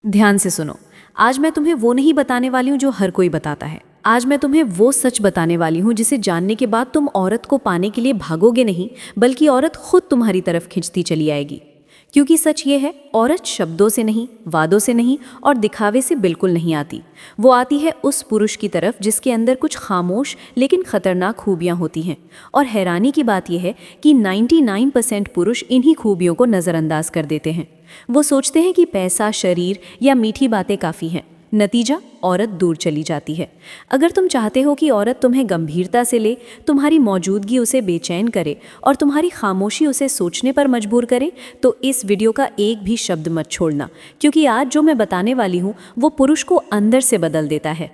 ध्यान से सुनो। आज मैं तुम्हें वो नहीं बताने वाली हूँ जो हर कोई बताता है। आज मैं तुम्हें वो सच बताने वाली हूँ जिसे जानने के बाद तुम औरत को पाने के लिए भागोगे नहीं, बल्कि औरत खुद तुम्हारी तरफ खिंचती चली आएगी। क्योंकि सच ये है, औरत शब्दों से नहीं, वादों से नहीं और दिखावे से बिल्कुल नहीं आती। वो आती है उस पुरुष की तरफ जिसके अंदर कुछ खामोश लेकिन खतरनाक खूबियाँ होती हैं। और हैरानी की बात यह है कि 99% पुरुष इन्हीं खूबियों को नज़रअंदाज कर देते हैं। वो सोचते हैं कि पैसा, शरीर या मीठी बातें काफ़ी हैं। नतीजा, औरत दूर चली जाती है। अगर तुम चाहते हो कि औरत तुम्हें गंभीरता से ले, तुम्हारी मौजूदगी उसे बेचैन करे और तुम्हारी खामोशी उसे सोचने पर मजबूर करे, तो इस वीडियो का एक भी शब्द मत छोड़ना, क्योंकि आज जो मैं बताने वाली हूँ वो पुरुष को अंदर से बदल देता है।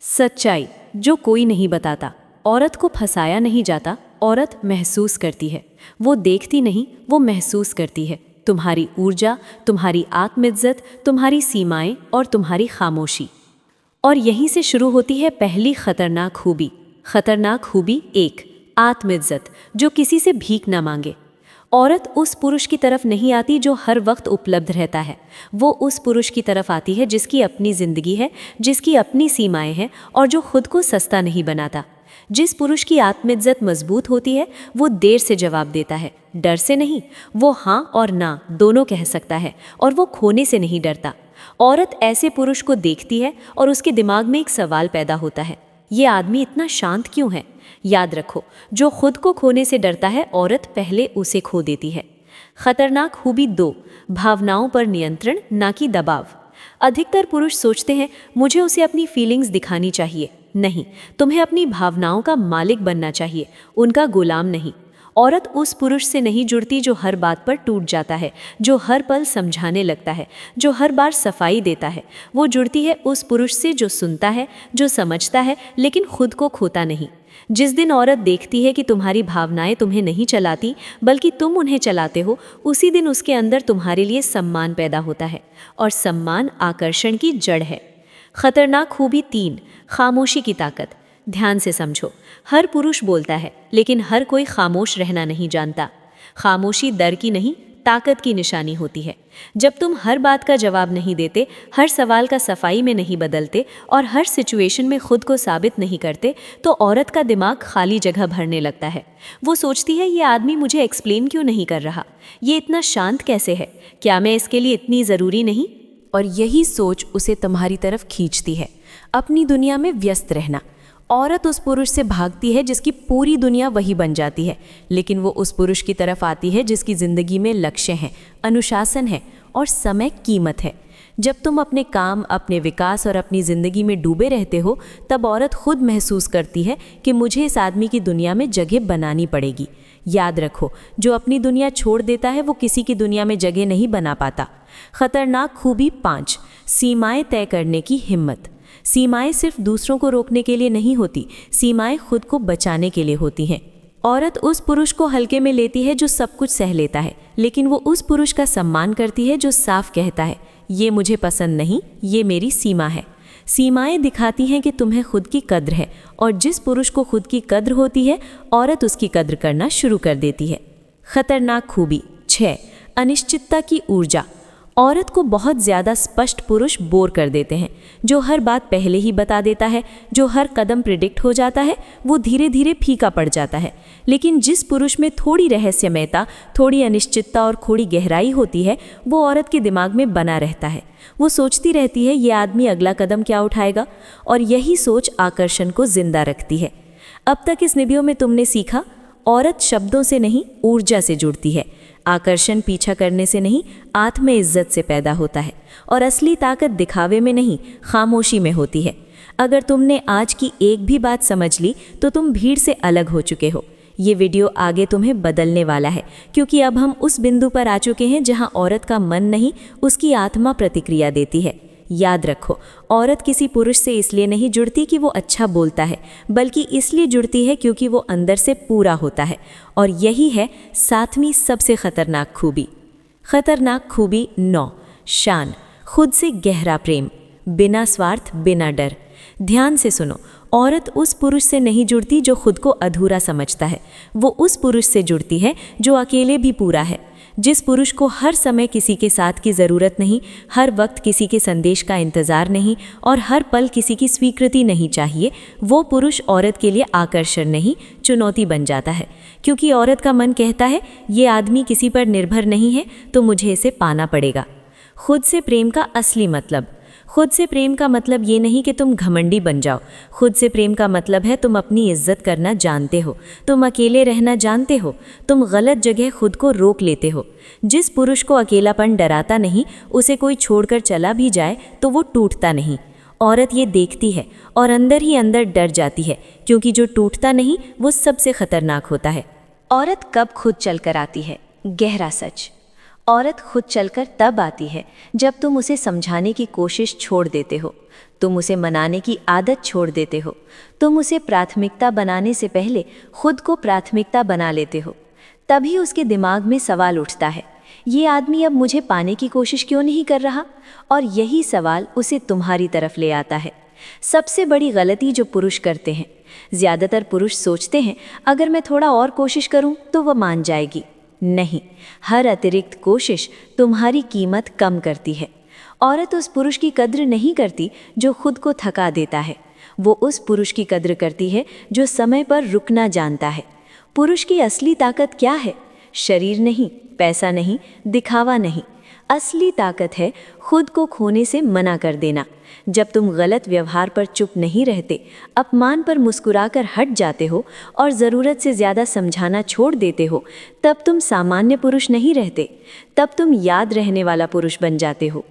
सच्चाई जो कोई नहीं बताता। औरत को फंसाया नहीं जाता, औरत महसूस करती है। वो देखती नहीं, वो महसूस करती है। तुम्हारी ऊर्जा, तुम्हारी आत्मइज्जत, तुम्हारी सीमाएं और तुम्हारी खामोशी। और यहीं से शुरू होती है पहली खतरनाक खूबी। खतरनाक खूबी 1, आत्मइज्जत, जो किसी से भीख ना मांगे। औरत उस पुरुष की तरफ नहीं आती जो हर वक्त उपलब्ध रहता है। वो उस पुरुष की तरफ आती है जिसकी अपनी जिंदगी है, जिसकी अपनी सीमाएं हैं और जो खुद को सस्ता नहीं बनाता। जिस पुरुष की आत्मइज्जत मजबूत होती है वो देर से जवाब देता है, डर से नहीं। वो हाँ और ना दोनों कह सकता है और वो खोने से नहीं डरता। औरत ऐसे पुरुष को देखती है और उसके दिमाग में एक सवाल पैदा होता है, ये आदमी इतना शांत क्यों है? याद रखो, जो खुद को खोने से डरता है, औरत पहले उसे खो देती है। खतरनाक खूबी 2, भावनाओं पर नियंत्रण, ना कि दबाव। अधिकतर पुरुष सोचते हैं मुझे उसे अपनी फीलिंग्स दिखानी चाहिए। नहीं, तुम्हें अपनी भावनाओं का मालिक बनना चाहिए, उनका गुलाम नहीं। औरत उस पुरुष से नहीं जुड़ती जो हर बात पर टूट जाता है, जो हर पल समझाने लगता है, जो हर बार सफाई देता है। वो जुड़ती है उस पुरुष से जो सुनता है, जो समझता है लेकिन खुद को खोता नहीं। जिस दिन औरत देखती है कि तुम्हारी भावनाएं तुम्हें नहीं चलाती बल्कि तुम उन्हें चलाते हो, उसी दिन उसके अंदर तुम्हारे लिए सम्मान पैदा होता है। और सम्मान आकर्षण की जड़ है। खतरनाक खूबी 3, खामोशी की ताकत। ध्यान से समझो, हर पुरुष बोलता है लेकिन हर कोई खामोश रहना नहीं जानता। खामोशी डर की नहीं, ताकत की निशानी होती है। जब तुम हर बात का जवाब नहीं देते, हर सवाल का सफाई में नहीं बदलते और हर सिचुएशन में खुद को साबित नहीं करते, तो औरत का दिमाग खाली जगह भरने लगता है। वो सोचती है ये आदमी मुझे एक्सप्लेन क्यों नहीं कर रहा, ये इतना शांत कैसे है, क्या मैं इसके लिए इतनी ज़रूरी नहीं? और यही सोच उसे तुम्हारी तरफ खींचती है। अपनी दुनिया में व्यस्त रहना। औरत उस पुरुष से भागती है जिसकी पूरी दुनिया वही बन जाती है, लेकिन वो उस पुरुष की तरफ आती है जिसकी ज़िंदगी में लक्ष्य हैं, अनुशासन है और समय कीमत है। जब तुम अपने काम, अपने विकास और अपनी ज़िंदगी में डूबे रहते हो, तब औरत खुद महसूस करती है कि मुझे इस आदमी की दुनिया में जगह बनानी पड़ेगी। याद रखो, जो अपनी दुनिया छोड़ देता है वो किसी की दुनिया में जगह नहीं बना पाता। खतरनाक खूबी 5, सीमाएं तय करने की हिम्मत। सीमाएं सिर्फ दूसरों को रोकने के लिए नहीं होती, सीमाएं खुद को बचाने के लिए होती हैं। औरत उस पुरुष को हल्के में लेती है जो सब कुछ सह लेता है, लेकिन वो उस पुरुष का सम्मान करती है जो साफ कहता है, ये मुझे पसंद नहीं, ये मेरी सीमा है। सीमाएं दिखाती हैं कि तुम्हें खुद की कद्र है, और जिस पुरुष को खुद की कद्र होती है, औरत उसकी कद्र करना शुरू कर देती है। खतरनाक खूबी 6, अनिश्चितता की ऊर्जा। औरत को बहुत ज़्यादा स्पष्ट पुरुष बोर कर देते हैं। जो हर बात पहले ही बता देता है, जो हर कदम प्रिडिक्ट हो जाता है, वो धीरे धीरे फीका पड़ जाता है। लेकिन जिस पुरुष में थोड़ी रहस्यमयता, थोड़ी अनिश्चितता और थोड़ी गहराई होती है, वो औरत के दिमाग में बना रहता है। वो सोचती रहती है ये आदमी अगला कदम क्या उठाएगा, और यही सोच आकर्षण को जिंदा रखती है। अब तक इस वीडियो में तुमने सीखा, औरत शब्दों से नहीं, ऊर्जा से जुड़ती है। आकर्षण पीछा करने से नहीं, आत्मइज्जत से पैदा होता है। और असली ताकत दिखावे में नहीं, खामोशी में होती है। अगर तुमने आज की एक भी बात समझ ली तो तुम भीड़ से अलग हो चुके हो। ये वीडियो आगे तुम्हें बदलने वाला है, क्योंकि अब हम उस बिंदु पर आ चुके हैं जहां औरत का मन नहीं, उसकी आत्मा प्रतिक्रिया देती है। याद रखो, औरत किसी पुरुष से इसलिए नहीं जुड़ती कि वो अच्छा बोलता है, बल्कि इसलिए जुड़ती है क्योंकि वो अंदर से पूरा होता है। और यही है 7वीं सबसे खतरनाक खूबी। खतरनाक खूबी 9, शान, खुद से गहरा प्रेम, बिना स्वार्थ, बिना डर। ध्यान से सुनो, औरत उस पुरुष से नहीं जुड़ती जो खुद को अधूरा समझता है, वो उस पुरुष से जुड़ती है जो अकेले भी पूरा है। जिस पुरुष को हर समय किसी के साथ की ज़रूरत नहीं, हर वक्त किसी के संदेश का इंतज़ार नहीं और हर पल किसी की स्वीकृति नहीं चाहिए, वो पुरुष औरत के लिए आकर्षण नहीं, चुनौती बन जाता है। क्योंकि औरत का मन कहता है ये आदमी किसी पर निर्भर नहीं है तो मुझे इसे पाना पड़ेगा। खुद से प्रेम का असली मतलब। खुद से प्रेम का मतलब ये नहीं कि तुम घमंडी बन जाओ। खुद से प्रेम का मतलब है तुम अपनी इज्जत करना जानते हो, तुम अकेले रहना जानते हो, तुम गलत जगह खुद को रोक लेते हो। जिस पुरुष को अकेलापन डराता नहीं, उसे कोई छोड़कर चला भी जाए तो वो टूटता नहीं। औरत ये देखती है और अंदर ही अंदर डर जाती है, क्योंकि जो टूटता नहीं वो सबसे खतरनाक होता है। औरत कब खुद चलकर आती है? गहरा सच। औरत खुद चलकर तब आती है जब तुम उसे समझाने की कोशिश छोड़ देते हो, तुम उसे मनाने की आदत छोड़ देते हो, तुम उसे प्राथमिकता बनाने से पहले खुद को प्राथमिकता बना लेते हो। तभी उसके दिमाग में सवाल उठता है, ये आदमी अब मुझे पाने की कोशिश क्यों नहीं कर रहा? और यही सवाल उसे तुम्हारी तरफ ले आता है। सबसे बड़ी गलती जो पुरुष करते हैं, ज़्यादातर पुरुष सोचते हैं अगर मैं थोड़ा और कोशिश करूं तो वह मान जाएगी। नहीं, हर अतिरिक्त कोशिश तुम्हारी कीमत कम करती है। औरत उस पुरुष की कद्र नहीं करती जो खुद को थका देता है, वो उस पुरुष की कद्र करती है जो समय पर रुकना जानता है। पुरुष की असली ताकत क्या है? शरीर नहीं, पैसा नहीं, दिखावा नहीं। असली ताकत है खुद को खोने से मना कर देना। जब तुम गलत व्यवहार पर चुप नहीं रहते, अपमान पर मुस्कुराकर हट जाते हो और ज़रूरत से ज़्यादा समझाना छोड़ देते हो, तब तुम सामान्य पुरुष नहीं रहते, तब तुम याद रहने वाला पुरुष बन जाते हो।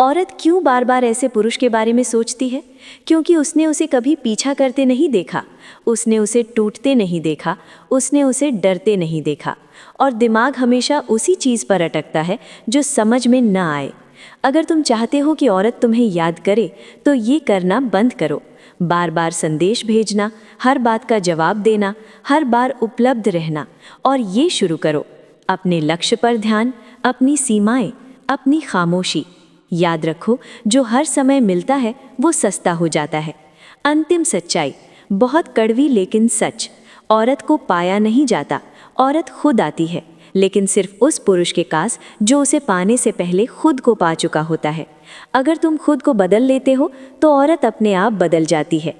औरत क्यों बार बार ऐसे पुरुष के बारे में सोचती है? क्योंकि उसने उसे कभी पीछा करते नहीं देखा, उसने उसे टूटते नहीं देखा, उसने उसे डरते नहीं देखा। और दिमाग हमेशा उसी चीज़ पर अटकता है जो समझ में न आए। अगर तुम चाहते हो कि औरत तुम्हें याद करे तो ये करना बंद करो। बार बार संदेश भेजना, हर बात का जवाब देना, हर बार उपलब्ध रहना, और ये शुरू करो अपने लक्ष्य पर ध्यान, अपनी सीमाएं, अपनी खामोशी। याद रखो, जो हर समय मिलता है वो सस्ता हो जाता है। अंतिम सच्चाई, बहुत कड़वी लेकिन सच, औरत को पाया नहीं जाता, औरत खुद आती है, लेकिन सिर्फ उस पुरुष के पास जो उसे पाने से पहले खुद को पा चुका होता है। अगर तुम खुद को बदल लेते हो तो औरत अपने आप बदल जाती है।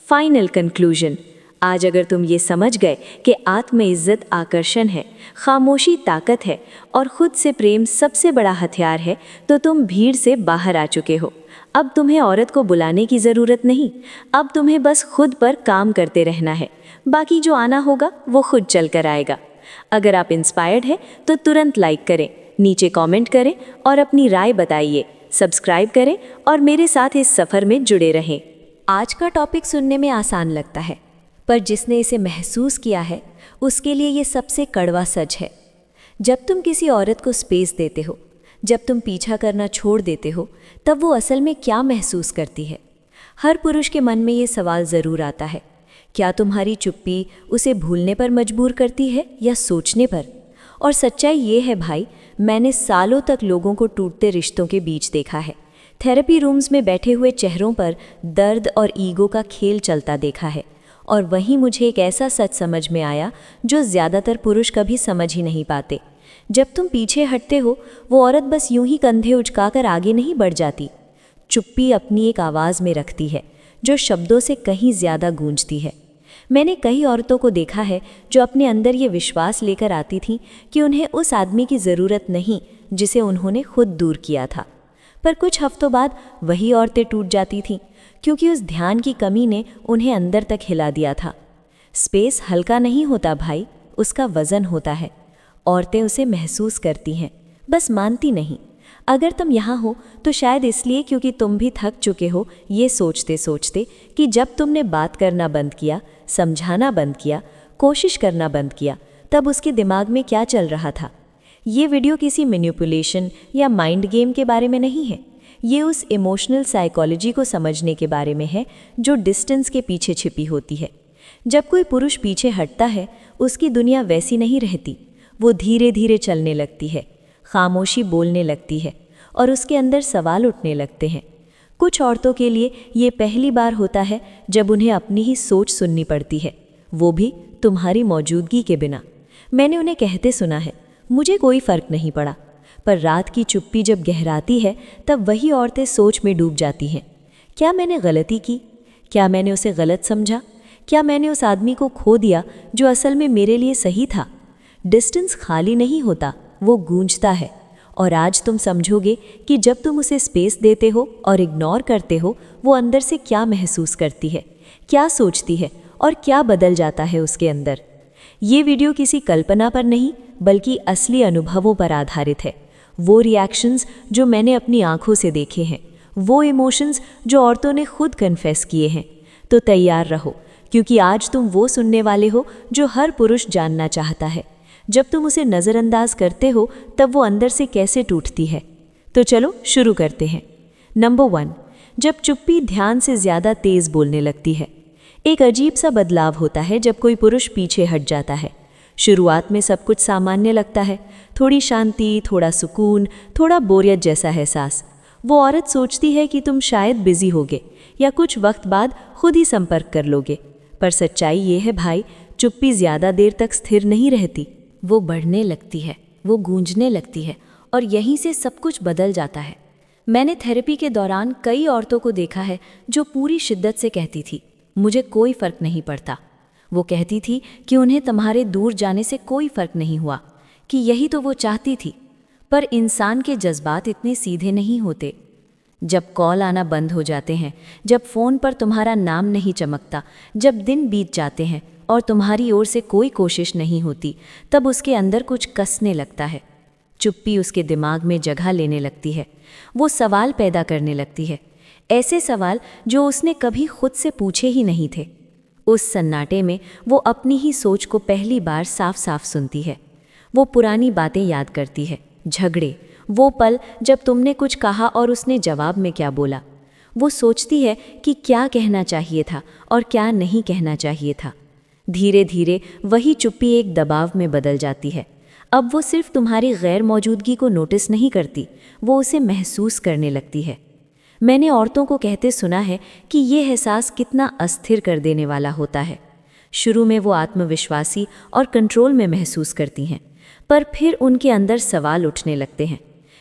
फाइनल कंक्लूजन, आज अगर तुम ये समझ गए कि आत्म इज्जत आकर्षण है, खामोशी ताकत है और खुद से प्रेम सबसे बड़ा हथियार है, तो तुम भीड़ से बाहर आ चुके हो। अब तुम्हें औरत को बुलाने की ज़रूरत नहीं, अब तुम्हें बस खुद पर काम करते रहना है। बाकी जो आना होगा वो खुद चल कर आएगा। अगर आप इंस्पायर्ड हैं तो तुरंत लाइक करें, नीचे कमेंट करें और अपनी राय बताइए। सब्सक्राइब करें और मेरे साथ इस सफ़र में जुड़े रहें। आज का टॉपिक सुनने में आसान लगता है, पर जिसने इसे महसूस किया है उसके लिए ये सबसे कड़वा सच है। जब तुम किसी औरत को स्पेस देते हो, जब तुम पीछा करना छोड़ देते हो, तब वो असल में क्या महसूस करती है? हर पुरुष के मन में ये सवाल ज़रूर आता है, क्या तुम्हारी चुप्पी उसे भूलने पर मजबूर करती है या सोचने पर? और सच्चाई ये है भाई, मैंने सालों तक लोगों को टूटते रिश्तों के बीच देखा है। थेरेपी रूम्स में बैठे हुए चेहरों पर दर्द और ईगो का खेल चलता देखा है। और वहीं मुझे एक ऐसा सच समझ में आया जो ज़्यादातर पुरुष कभी समझ ही नहीं पाते। जब तुम पीछे हटते हो, वो औरत बस यूं ही कंधे उचकाकर आगे नहीं बढ़ जाती। चुप्पी अपनी एक आवाज़ में रखती है जो शब्दों से कहीं ज़्यादा गूंजती है। मैंने कई औरतों को देखा है जो अपने अंदर ये विश्वास लेकर आती थीं कि उन्हें उस आदमी की ज़रूरत नहीं जिसे उन्होंने खुद दूर किया था। पर कुछ हफ्तों बाद वही औरतें टूट जाती थीं, क्योंकि उस ध्यान की कमी ने उन्हें अंदर तक हिला दिया था। स्पेस हल्का नहीं होता भाई, उसका वज़न होता है। औरतें उसे महसूस करती हैं, बस मानती नहीं। अगर तुम यहाँ हो तो शायद इसलिए क्योंकि तुम भी थक चुके हो ये सोचते सोचते कि जब तुमने बात करना बंद किया, समझाना बंद किया, कोशिश करना बंद किया, तब उसके दिमाग में क्या चल रहा था। ये वीडियो किसी मैनिपुलेशन या माइंड गेम के बारे में नहीं है। ये उस इमोशनल साइकोलॉजी को समझने के बारे में है जो डिस्टेंस के पीछे छिपी होती है। जब कोई पुरुष पीछे हटता है, उसकी दुनिया वैसी नहीं रहती। वो धीरे धीरे चलने लगती है, खामोशी बोलने लगती है और उसके अंदर सवाल उठने लगते हैं। कुछ औरतों के लिए ये पहली बार होता है जब उन्हें अपनी ही सोच सुननी पड़ती है, वो भी तुम्हारी मौजूदगी के बिना। मैंने उन्हें कहते सुना है, मुझे कोई फर्क नहीं पड़ा। पर रात की चुप्पी जब गहराती है तब वही औरतें सोच में डूब जाती हैं। क्या मैंने गलती की? क्या मैंने उसे गलत समझा? क्या मैंने उस आदमी को खो दिया जो असल में मेरे लिए सही था? डिस्टेंस खाली नहीं होता, वो गूंजता है। और आज तुम समझोगे कि जब तुम उसे स्पेस देते हो और इग्नोर करते हो, वो अंदर से क्या महसूस करती है, क्या सोचती है और क्या बदल जाता है उसके अंदर। ये वीडियो किसी कल्पना पर नहीं बल्कि असली अनुभवों पर आधारित है। वो रिएक्शंस जो मैंने अपनी आंखों से देखे हैं, वो इमोशंस जो औरतों ने खुद कन्फेस किए हैं। तो तैयार रहो, क्योंकि आज तुम वो सुनने वाले हो जो हर पुरुष जानना चाहता है। जब तुम उसे नज़रअंदाज करते हो तब वो अंदर से कैसे टूटती है। तो चलो शुरू करते हैं। नंबर 1, जब चुप्पी ध्यान से ज़्यादा तेज़ बोलने लगती है। एक अजीब सा बदलाव होता है जब कोई पुरुष पीछे हट जाता है। शुरुआत में सब कुछ सामान्य लगता है, थोड़ी शांति, थोड़ा सुकून, थोड़ा बोरियत जैसा एहसास। वो औरत सोचती है कि तुम शायद बिजी होगे या कुछ वक्त बाद खुद ही संपर्क कर लोगे। पर सच्चाई ये है भाई, चुप्पी ज़्यादा देर तक स्थिर नहीं रहती। वो बढ़ने लगती है, वो गूंजने लगती है और यहीं से सब कुछ बदल जाता है। मैंने थेरेपी के दौरान कई औरतों को देखा है जो पूरी शिद्दत से कहती थी, मुझे कोई फ़र्क नहीं पड़ता। वो कहती थी कि उन्हें तुम्हारे दूर जाने से कोई फ़र्क नहीं हुआ, कि यही तो वो चाहती थी। पर इंसान के जज्बात इतने सीधे नहीं होते। जब कॉल आना बंद हो जाते हैं, जब फ़ोन पर तुम्हारा नाम नहीं चमकता, जब दिन बीत जाते हैं और तुम्हारी ओर से कोई कोशिश नहीं होती, तब उसके अंदर कुछ कसने लगता है। चुप्पी उसके दिमाग में जगह लेने लगती है। वो सवाल पैदा करने लगती है, ऐसे सवाल जो उसने कभी खुद से पूछे ही नहीं थे। उस सन्नाटे में वो अपनी ही सोच को पहली बार साफ साफ सुनती है। वो पुरानी बातें याद करती है, झगड़े, वो पल जब तुमने कुछ कहा और उसने जवाब में क्या बोला। वो सोचती है कि क्या कहना चाहिए था और क्या नहीं कहना चाहिए था। धीरे धीरे वही चुप्पी एक दबाव में बदल जाती है। अब वो सिर्फ तुम्हारी गैर मौजूदगी को नोटिस नहीं करती, वो उसे महसूस करने लगती है। मैंने औरतों को कहते सुना है कि ये एहसास कितना अस्थिर कर देने वाला होता है। शुरू में वो आत्मविश्वासी और कंट्रोल में महसूस करती हैं, पर फिर उनके अंदर सवाल उठने लगते हैं।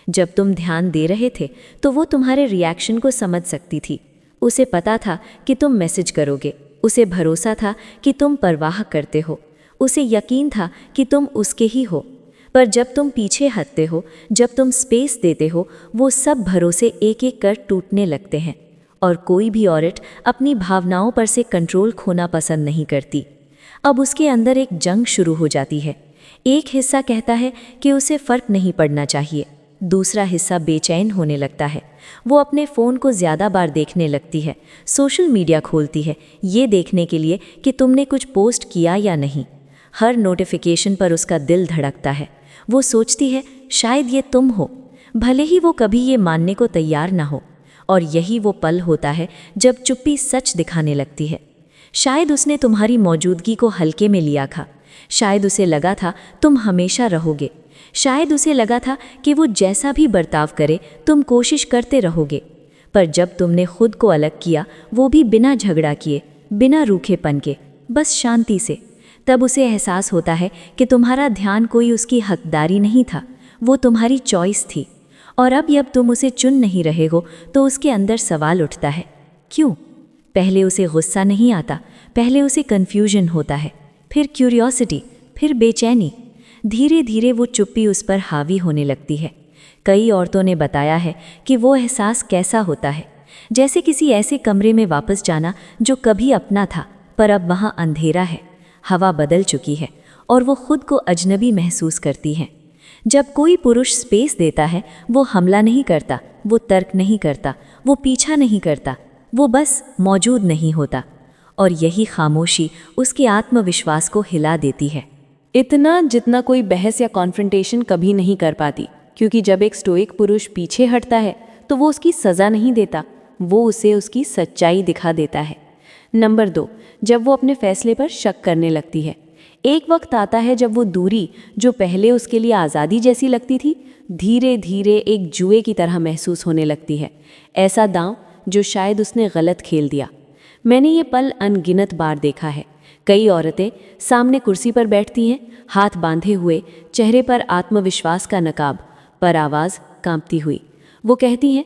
जब तुम ध्यान दे रहे थे तो वो तुम्हारे रिएक्शन को समझ सकती थी। उसे पता था कि तुम मैसेज करोगे, उसे भरोसा था कि तुम परवाह करते हो, उसे यकीन था कि तुम उसके ही हो। पर जब तुम पीछे हटते हो, जब तुम स्पेस देते हो, वो सब भरोसे एक एक कर टूटने लगते हैं। और कोई भी औरत अपनी भावनाओं पर से कंट्रोल खोना पसंद नहीं करती। अब उसके अंदर एक जंग शुरू हो जाती है। एक हिस्सा कहता है कि उसे फ़र्क नहीं पड़ना चाहिए, दूसरा हिस्सा बेचैन होने लगता है। वो अपने फ़ोन को ज़्यादा बार देखने लगती है, सोशल मीडिया खोलती है, ये देखने के लिए कि तुमने कुछ पोस्ट किया या नहीं। हर नोटिफिकेशन पर उसका दिल धड़कता है। वो सोचती है शायद ये तुम हो, भले ही वो कभी ये मानने को तैयार ना हो। और यही वो पल होता है जब चुप्पी सच दिखाने लगती है। शायद उसने तुम्हारी मौजूदगी को हल्के में लिया था। शायद उसे लगा था तुम हमेशा रहोगे। शायद उसे लगा था कि वो जैसा भी बर्ताव करे तुम कोशिश करते रहोगे। पर जब तुमने खुद को अलग किया, वो भी बिना झगड़ा किए, बिना रूखेपन के, बस शांति से, तब उसे एहसास होता है कि तुम्हारा ध्यान कोई उसकी हकदारी नहीं था, वो तुम्हारी चॉइस थी। और अब तुम उसे चुन नहीं रहे हो तो उसके अंदर सवाल उठता है, क्यों? पहले उसे गुस्सा नहीं आता, पहले उसे कन्फ्यूजन होता है, फिर क्यूरियोसिटी, फिर बेचैनी। धीरे धीरे वो चुप्पी उस पर हावी होने लगती है। कई औरतों ने बताया है कि वो एहसास कैसा होता है, जैसे किसी ऐसे कमरे में वापस जाना जो कभी अपना था पर अब वहाँ अंधेरा है, हवा बदल चुकी है और वो खुद को अजनबी महसूस करती हैं। जब कोई पुरुष स्पेस देता है, वो हमला नहीं करता, वो तर्क नहीं करता, वो पीछा नहीं करता, वो बस मौजूद नहीं होता। और यही खामोशी उसके आत्मविश्वास को हिला देती है, इतना जितना कोई बहस या कॉन्फ्रंटेशन कभी नहीं कर पाती। क्योंकि जब एक स्टोइक पुरुष पीछे हटता है तो वो उसकी सज़ा नहीं देता, वो उसे उसकी सच्चाई दिखा देता है। नंबर 2, जब वो अपने फैसले पर शक करने लगती है। एक वक्त आता है जब वो दूरी जो पहले उसके लिए आज़ादी जैसी लगती थी, धीरे धीरे एक जुए की तरह महसूस होने लगती है। ऐसा दांव जो शायद उसने गलत खेल दिया। मैंने ये पल अनगिनत बार देखा है। कई औरतें सामने कुर्सी पर बैठती हैं, हाथ बांधे हुए, चेहरे पर आत्मविश्वास का नकाब, पर आवाज़ कांपती हुई। वो कहती हैं,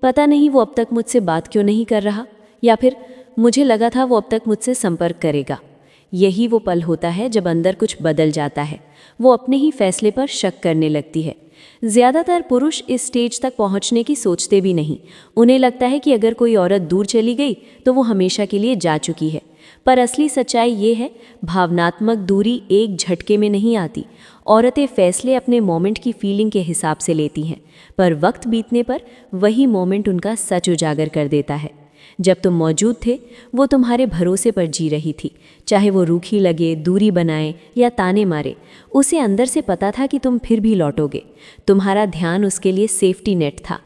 पता नहीं वो अब तक मुझसे बात क्यों नहीं कर रहा, या फिर मुझे लगा था वो अब तक मुझसे संपर्क करेगा। यही वो पल होता है जब अंदर कुछ बदल जाता है। वो अपने ही फैसले पर शक करने लगती है। ज़्यादातर पुरुष इस स्टेज तक पहुंचने की सोचते भी नहीं। उन्हें लगता है कि अगर कोई औरत दूर चली गई तो वो हमेशा के लिए जा चुकी है। पर असली सच्चाई ये है, भावनात्मक दूरी एक झटके में नहीं आती। औरतें फैसले अपने मोमेंट की फीलिंग के हिसाब से लेती हैं, पर वक्त बीतने पर वही मोमेंट उनका सच उजागर कर देता है। जब तुम मौजूद थे, वो तुम्हारे भरोसे पर जी रही थी। चाहे वो रूखी लगे, दूरी बनाए या ताने मारे, उसे अंदर से पता था कि तुम फिर भी लौटोगे। तुम्हारा ध्यान उसके लिए सेफ्टी नेट था।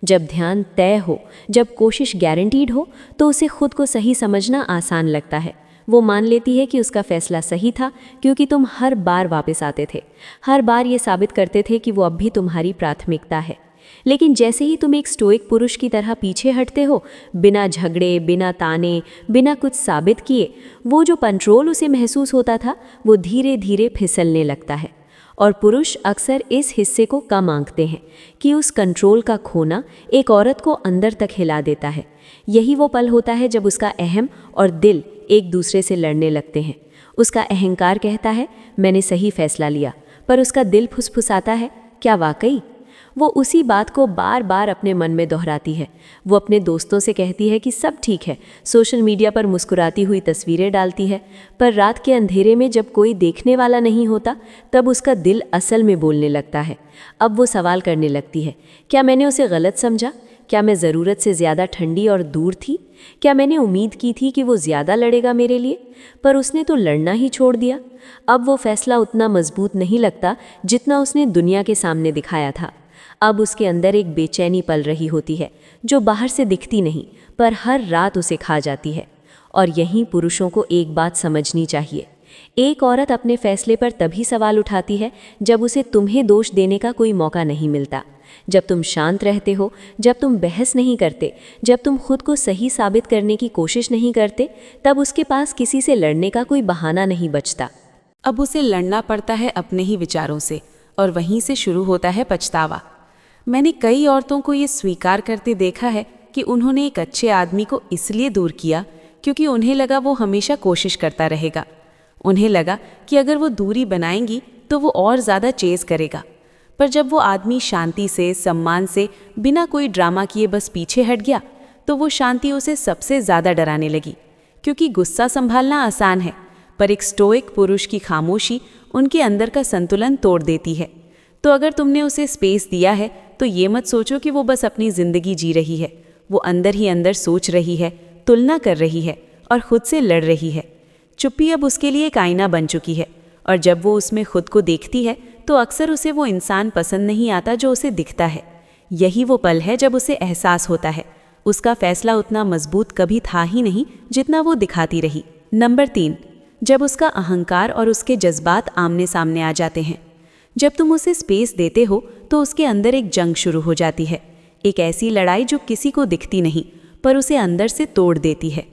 जब ध्यान तय हो, जब कोशिश गारंटीड हो, तो उसे खुद को सही समझना आसान लगता है। वो मान लेती है कि उसका फैसला सही था, क्योंकि तुम हर बार वापस आते थे, हर बार ये साबित करते थे कि वो अब भी तुम्हारी प्राथमिकता है। लेकिन जैसे ही तुम एक स्टोइक पुरुष की तरह पीछे हटते हो, बिना झगड़े, बिना ताने, बिना कुछ साबित किए, वो जो कंट्रोल उसे महसूस होता था, वो धीरे धीरे फिसलने लगता है। और पुरुष अक्सर इस हिस्से को कम आंकते हैं कि उस कंट्रोल का खोना एक औरत को अंदर तक हिला देता है। यही वो पल होता है जब उसका अहम और दिल एक दूसरे से लड़ने लगते हैं। उसका अहंकार कहता है, मैंने सही फैसला लिया, पर उसका दिल फुसफुसाता है, क्या वाकई? वो उसी बात को बार बार अपने मन में दोहराती है। वो अपने दोस्तों से कहती है कि सब ठीक है, सोशल मीडिया पर मुस्कुराती हुई तस्वीरें डालती है, पर रात के अंधेरे में जब कोई देखने वाला नहीं होता, तब उसका दिल असल में बोलने लगता है। अब वो सवाल करने लगती है, क्या मैंने उसे गलत समझा? क्या मैं ज़रूरत से ज़्यादा ठंडी और दूर थी? क्या मैंने उम्मीद की थी कि वो ज़्यादा लड़ेगा मेरे लिए, पर उसने तो लड़ना ही छोड़ दिया? अब वो फैसला उतना मजबूत नहीं लगता जितना उसने दुनिया के सामने दिखाया था। अब उसके अंदर एक बेचैनी पल रही होती है, जो बाहर से दिखती नहीं, पर हर रात उसे खा जाती है। और यहीं पुरुषों को एक बात समझनी चाहिए। एक औरत अपने फैसले पर तभी सवाल उठाती है जब उसे तुम्हें दोष देने का कोई मौका नहीं मिलता। जब तुम शांत रहते हो, जब तुम बहस नहीं करते, जब तुम खुद को सही साबित करने की कोशिश नहीं करते, तब उसके पास किसी से लड़ने का कोई बहाना नहीं बचता। अब उसे लड़ना पड़ता है अपने ही विचारों से, और वहीं से शुरू होता है पछतावा। मैंने कई औरतों को ये स्वीकार करते देखा है कि उन्होंने एक अच्छे आदमी को इसलिए दूर किया क्योंकि उन्हें लगा वो हमेशा कोशिश करता रहेगा। उन्हें लगा कि अगर वो दूरी बनाएंगी तो वो और ज़्यादा चेज़ करेगा। पर जब वो आदमी शांति से, सम्मान से, बिना कोई ड्रामा किए बस पीछे हट गया, तो वो शांति उसे सबसे ज़्यादा डराने लगी। क्योंकि गुस्सा संभालना आसान है, पर एक स्टोइक पुरुष की खामोशी उनके अंदर का संतुलन तोड़ देती है। तो अगर तुमने उसे स्पेस दिया है, तो ये मत सोचो कि वो बस अपनी ज़िंदगी जी रही है। वो अंदर ही अंदर सोच रही है, तुलना कर रही है और खुद से लड़ रही है। चुप्पी अब उसके लिए एक आईना बन चुकी है, और जब वो उसमें खुद को देखती है तो अक्सर उसे वो इंसान पसंद नहीं आता जो उसे दिखता है। यही वो पल है जब उसे एहसास होता है उसका फैसला उतना मजबूत कभी था ही नहीं जितना वो दिखाती रही। नंबर 3, जब उसका अहंकार और उसके जज्बात आमने सामने आ जाते हैं। जब तुम उसे स्पेस देते हो तो उसके अंदर एक जंग शुरू हो जाती है, एक ऐसी लड़ाई जो किसी को दिखती नहीं पर उसे अंदर से तोड़ देती है।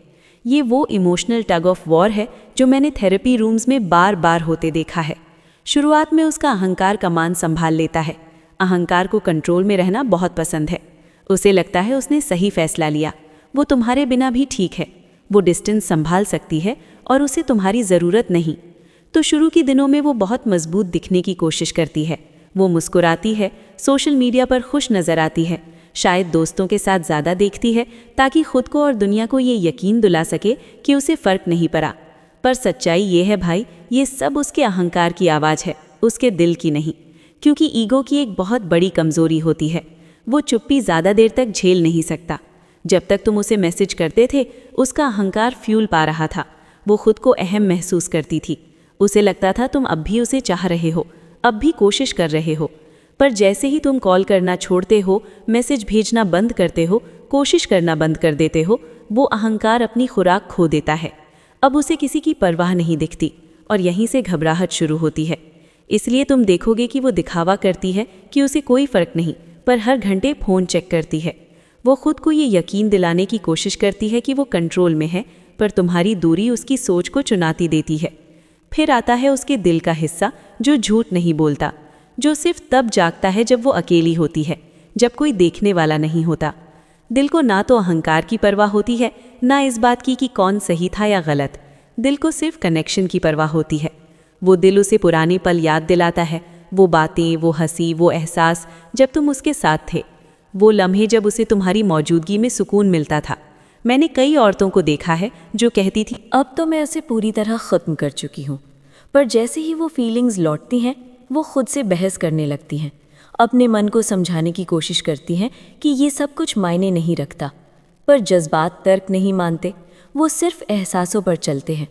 ये वो इमोशनल टग ऑफ वॉर है जो मैंने थेरेपी रूम्स में बार बार होते देखा है। शुरुआत में उसका अहंकार कमान संभाल लेता है। अहंकार को कंट्रोल में रहना बहुत पसंद है। उसे लगता है उसने सही फैसला लिया, वो तुम्हारे बिना भी ठीक है, वो डिस्टेंस संभाल सकती है और उसे तुम्हारी ज़रूरत नहीं। तो शुरू के दिनों में वो बहुत मजबूत दिखने की कोशिश करती है। वो मुस्कुराती है, सोशल मीडिया पर खुश नज़र आती है, शायद दोस्तों के साथ ज़्यादा देखती है ताकि खुद को और दुनिया को ये यकीन दिला सके कि उसे फ़र्क नहीं पड़ा। पर सच्चाई ये है भाई, ये सब उसके अहंकार की आवाज़ है, उसके दिल की नहीं। क्योंकि ईगो की एक बहुत बड़ी कमज़ोरी होती है, वो चुप्पी ज़्यादा देर तक झेल नहीं सकता। जब तक तुम उसे मैसेज करते थे, उसका अहंकार फ्यूल पा रहा था। वो खुद को अहम महसूस करती थी। उसे लगता था तुम अब भी उसे चाह रहे हो, अब भी कोशिश कर रहे हो। पर जैसे ही तुम कॉल करना छोड़ते हो, मैसेज भेजना बंद करते हो, कोशिश करना बंद कर देते हो, वो अहंकार अपनी खुराक खो देता है। अब उसे किसी की परवाह नहीं दिखती और यहीं से घबराहट शुरू होती है। इसलिए तुम देखोगे कि वो दिखावा करती है कि उसे कोई फ़र्क नहीं, पर हर घंटे फ़ोन चेक करती है। वो खुद को ये यकीन दिलाने की कोशिश करती है कि वो कंट्रोल में है, पर तुम्हारी दूरी उसकी सोच को चुनौती देती है। फिर आता है उसके दिल का हिस्सा जो झूठ नहीं बोलता, जो सिर्फ तब जागता है जब वो अकेली होती है, जब कोई देखने वाला नहीं होता। दिल को ना तो अहंकार की परवाह होती है, ना इस बात की कि कौन सही था या गलत। दिल को सिर्फ कनेक्शन की परवाह होती है। वो दिल उसे पुराने पल याद दिलाता है, वो बातें, वो हंसी, वो एहसास जब तुम उसके साथ थे, वो लम्हे जब उसे तुम्हारी मौजूदगी में सुकून मिलता था। मैंने कई औरतों को देखा है जो कहती थी, अब तो मैं उसे पूरी तरह ख़त्म कर चुकी हूँ, पर जैसे ही वो फीलिंग्स लौटती हैं वो खुद से बहस करने लगती हैं, अपने मन को समझाने की कोशिश करती हैं कि ये सब कुछ मायने नहीं रखता। पर जज्बात तर्क नहीं मानते, वो सिर्फ एहसासों पर चलते हैं।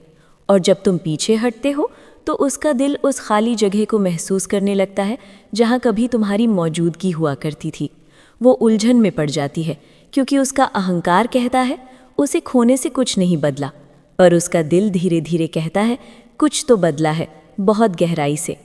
और जब तुम पीछे हटते हो तो उसका दिल उस खाली जगह को महसूस करने लगता है जहाँ कभी तुम्हारी मौजूदगी हुआ करती थी। वो उलझन में पड़ जाती है क्योंकि उसका अहंकार कहता है उसे खोने से कुछ नहीं बदला, पर उसका दिल धीरे धीरे कहता है कुछ तो बदला है, बहुत गहराई से।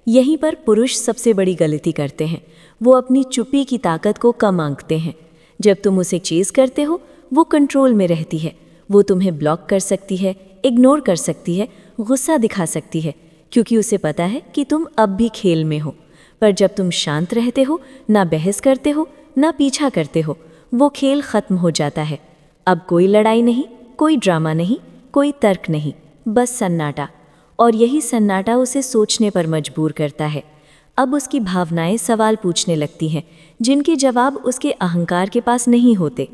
यहीं पर पुरुष सबसे बड़ी गलती करते हैं। वो अपनी चुप्पी की ताकत को कम आंकते हैं। जब तुम उसे चेज़ करते हो वो कंट्रोल में रहती है। वो तुम्हें ब्लॉक कर सकती है, इग्नोर कर सकती है, गुस्सा दिखा सकती है, क्योंकि उसे पता है कि तुम अब भी खेल में हो। पर जब तुम शांत रहते हो, ना बहस करते हो, ना पीछा करते हो, वो खेल ख़त्म हो जाता है। अब कोई लड़ाई नहीं, कोई ड्रामा नहीं, कोई तर्क नहीं, बस सन्नाटा। और यही सन्नाटा उसे सोचने पर मजबूर करता है। अब उसकी भावनाएं सवाल पूछने लगती हैं जिनके जवाब उसके अहंकार के पास नहीं होते।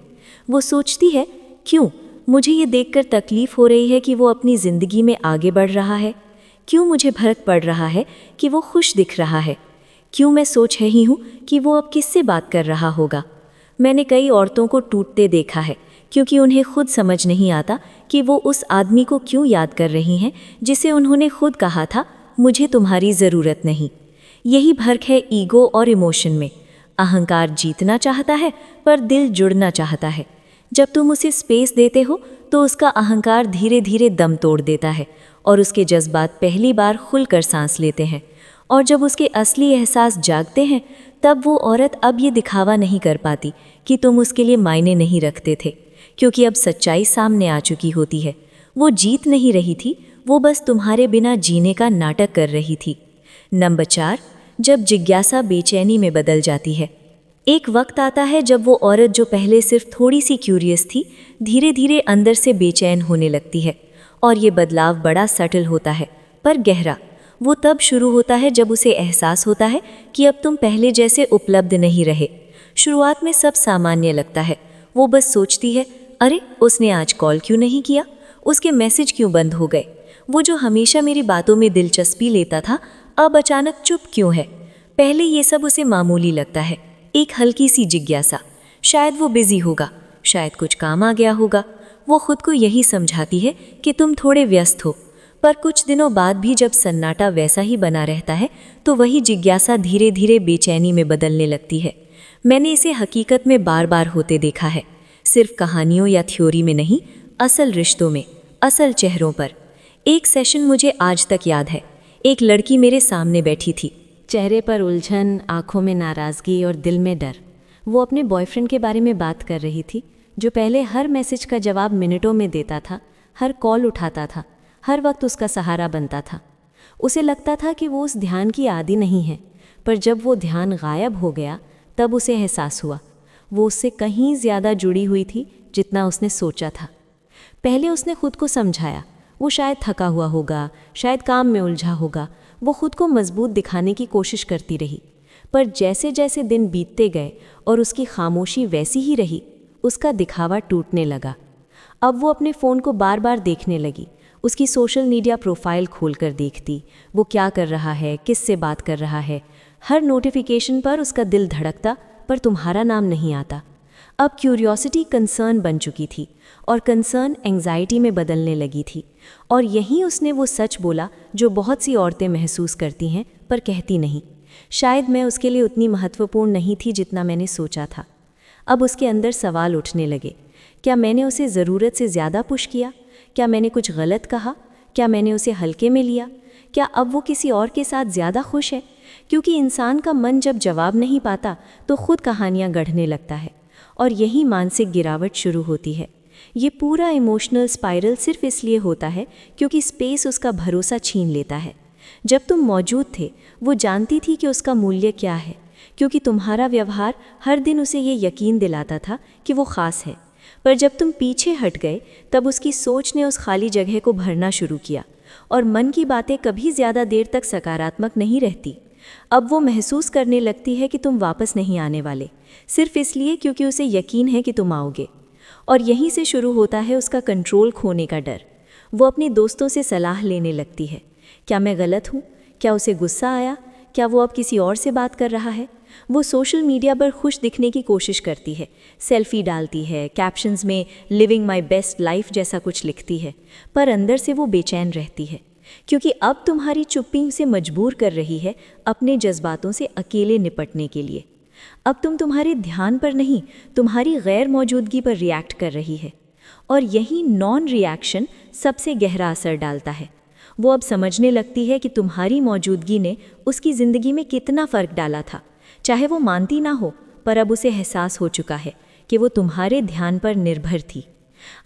वो सोचती है, क्यों मुझे ये देखकर तकलीफ़ हो रही है कि वो अपनी ज़िंदगी में आगे बढ़ रहा है? क्यों मुझे फर्क पड़ रहा है कि वो खुश दिख रहा है? क्यों मैं सोच रही हूँ कि वो अब किससे बात कर रहा होगा? मैंने कई औरतों को टूटते देखा है क्योंकि उन्हें खुद समझ नहीं आता कि वो उस आदमी को क्यों याद कर रही हैं जिसे उन्होंने खुद कहा था, मुझे तुम्हारी ज़रूरत नहीं। यही फर्क है ईगो और इमोशन में। अहंकार जीतना चाहता है पर दिल जुड़ना चाहता है। जब तुम उसे स्पेस देते हो तो उसका अहंकार धीरे धीरे दम तोड़ देता है और उसके जज्बात पहली बार खुलकर सांस लेते हैं। और जब उसके असली एहसास जागते हैं तब वो औरत अब ये दिखावा नहीं कर पाती कि तुम उसके लिए मायने नहीं रखते थे, क्योंकि अब सच्चाई सामने आ चुकी होती है। वो जीत नहीं रही थी, वो बस तुम्हारे बिना जीने का नाटक कर रही थी। नंबर 4, जब जिज्ञासा बेचैनी में बदल जाती है। एक वक्त आता है जब वो औरत जो पहले सिर्फ थोड़ी सी क्यूरियस थी, धीरे धीरे अंदर से बेचैन होने लगती है। और ये बदलाव बड़ा सटल होता है पर गहरा। वो तब शुरू होता है जब उसे एहसास होता है कि अब तुम पहले जैसे उपलब्ध नहीं रहे। शुरुआत में सब सामान्य लगता है। वो बस सोचती है, अरे उसने आज कॉल क्यों नहीं किया, उसके मैसेज क्यों बंद हो गए, वो जो हमेशा मेरी बातों में दिलचस्पी लेता था अब अचानक चुप क्यों है। पहले ये सब उसे मामूली लगता है, एक हल्की सी जिज्ञासा। शायद वो बिजी होगा, शायद कुछ काम आ गया होगा। वो खुद को यही समझाती है कि तुम थोड़े व्यस्त हो। पर कुछ दिनों बाद भी जब सन्नाटा वैसा ही बना रहता है तो वही जिज्ञासा धीरे धीरे बेचैनी में बदलने लगती है। मैंने इसे हकीकत में बार बार होते देखा है, सिर्फ कहानियों या थ्योरी में नहीं, असल रिश्तों में, असल चेहरों पर। एक सेशन मुझे आज तक याद है। एक लड़की मेरे सामने बैठी थी, चेहरे पर उलझन, आंखों में नाराज़गी और दिल में डर। वो अपने बॉयफ्रेंड के बारे में बात कर रही थी, जो पहले हर मैसेज का जवाब मिनटों में देता था, हर कॉल उठाता था, हर वक्त उसका सहारा बनता था। उसे लगता था कि वो उस ध्यान की आदी नहीं है, पर जब वो ध्यान गायब हो गया तब उसे एहसास हुआ वो उससे कहीं ज़्यादा जुड़ी हुई थी जितना उसने सोचा था। पहले उसने खुद को समझाया, वो शायद थका हुआ होगा, शायद काम में उलझा होगा। वो खुद को मजबूत दिखाने की कोशिश करती रही, पर जैसे जैसे दिन बीतते गए और उसकी खामोशी वैसी ही रही, उसका दिखावा टूटने लगा। अब वो अपने फ़ोन को बार बार देखने लगी, उसकी सोशल मीडिया प्रोफाइल खोलकर देखती, वो क्या कर रहा है, किससे बात कर रहा है। हर नोटिफिकेशन पर उसका दिल धड़कता, पर तुम्हारा नाम नहीं आता। अब क्यूरियोसिटी कंसर्न बन चुकी थी और कंसर्न एंग्जाइटी में बदलने लगी थी। और यहीं उसने वो सच बोला जो बहुत सी औरतें महसूस करती हैं पर कहती नहीं, शायद मैं उसके लिए उतनी महत्वपूर्ण नहीं थी जितना मैंने सोचा था। अब उसके अंदर सवाल उठने लगे, क्या मैंने उसे ज़रूरत से ज़्यादा पुश किया? क्या मैंने कुछ गलत कहा? क्या मैंने उसे हल्के में लिया? क्या अब वो किसी और के साथ ज़्यादा खुश है? क्योंकि इंसान का मन जब जवाब नहीं पाता तो खुद कहानियाँ गढ़ने लगता है, और यही मानसिक गिरावट शुरू होती है। ये पूरा इमोशनल स्पाइरल सिर्फ इसलिए होता है क्योंकि स्पेस उसका भरोसा छीन लेता है। जब तुम मौजूद थे वो जानती थी कि उसका मूल्य क्या है, क्योंकि तुम्हारा व्यवहार हर दिन उसे ये यकीन दिलाता था कि वो ख़ास है। पर जब तुम पीछे हट गए तब उसकी सोच ने उस खाली जगह को भरना शुरू किया, और मन की बातें कभी ज़्यादा देर तक सकारात्मक नहीं रहती। अब वो महसूस करने लगती है कि तुम वापस नहीं आने वाले, सिर्फ इसलिए क्योंकि उसे यकीन है कि तुम आओगे। और यहीं से शुरू होता है उसका कंट्रोल खोने का डर। वो अपने दोस्तों से सलाह लेने लगती है, क्या मैं गलत हूँ, क्या उसे गुस्सा आया, क्या वो अब किसी और से बात कर रहा है। वो सोशल मीडिया पर खुश दिखने की कोशिश करती है, सेल्फी डालती है, कैप्शंस में लिविंग माई बेस्ट लाइफ जैसा कुछ लिखती है, पर अंदर से वो बेचैन रहती है, क्योंकि अब तुम्हारी चुप्पी उसे मजबूर कर रही है अपने जज्बातों से अकेले निपटने के लिए। अब तुम्हारे ध्यान पर नहीं, तुम्हारी गैर मौजूदगी पर रिएक्ट कर रही है, और यही नॉन रिएक्शन सबसे गहरा असर डालता है। वो अब समझने लगती है कि तुम्हारी मौजूदगी ने उसकी ज़िंदगी में कितना फ़र्क डाला था। चाहे वो मानती ना हो, पर अब उसे एहसास हो चुका है कि वो तुम्हारे ध्यान पर निर्भर थी।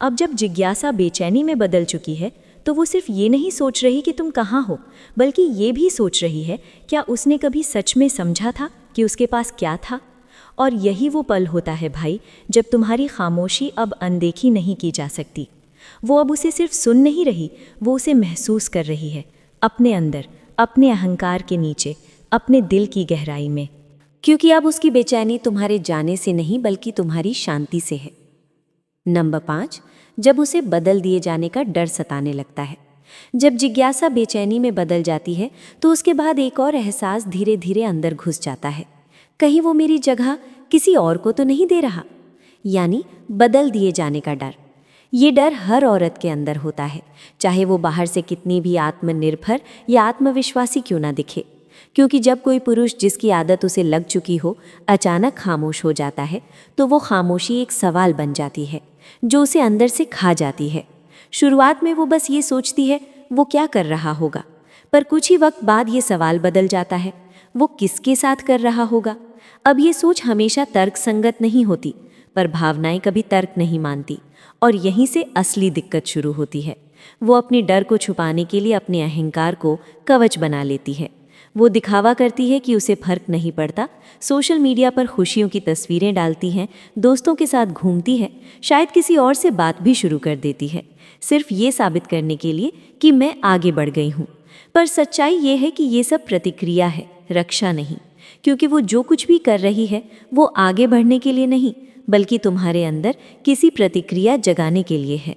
अब जब जिज्ञासा बेचैनी में बदल चुकी है तो वो सिर्फ ये नहीं सोच रही कि तुम कहाँ हो, बल्कि ये भी सोच रही है क्या उसने कभी सच में समझा था कि उसके पास क्या था। और यही वो पल होता है भाई, जब तुम्हारी खामोशी अब अनदेखी नहीं की जा सकती। वो अब उसे सिर्फ सुन नहीं रही, वो उसे महसूस कर रही है, अपने अंदर, अपने अहंकार के नीचे, अपने दिल की गहराई में। क्योंकि अब उसकी बेचैनी तुम्हारे जाने से नहीं बल्कि तुम्हारी शांति से है। नंबर 5, जब उसे बदल दिए जाने का डर सताने लगता है। जब जिज्ञासा बेचैनी में बदल जाती है तो उसके बाद एक और एहसास धीरे धीरे अंदर घुस जाता है, कहीं वो मेरी जगह किसी और को तो नहीं दे रहा, यानी बदल दिए जाने का डर। ये डर हर औरत के अंदर होता है, चाहे वो बाहर से कितनी भी आत्मनिर्भर या आत्मविश्वासी क्यों ना दिखे। क्योंकि जब कोई पुरुष जिसकी आदत उसे लग चुकी हो अचानक खामोश हो जाता है तो वो खामोशी एक सवाल बन जाती है जो उसे अंदर से खा जाती है। शुरुआत में वो बस ये सोचती है वो क्या कर रहा होगा, पर कुछ ही वक्त बाद ये सवाल बदल जाता है, वो किसके साथ कर रहा होगा। अब ये सोच हमेशा तर्क संगत नहीं होती, पर भावनाएं कभी तर्क नहीं मानती, और यहीं से असली दिक्कत शुरू होती है। वो अपने डर को छुपाने के लिए अपने अहंकार को कवच बना लेती है। वो दिखावा करती है कि उसे फर्क नहीं पड़ता, सोशल मीडिया पर खुशियों की तस्वीरें डालती हैं, दोस्तों के साथ घूमती है, शायद किसी और से बात भी शुरू कर देती है, सिर्फ ये साबित करने के लिए कि मैं आगे बढ़ गई हूँ। पर सच्चाई ये है कि ये सब प्रतिक्रिया है, रक्षा नहीं। क्योंकि वो जो कुछ भी कर रही है वो आगे बढ़ने के लिए नहीं, बल्कि तुम्हारे अंदर किसी प्रतिक्रिया जगाने के लिए है।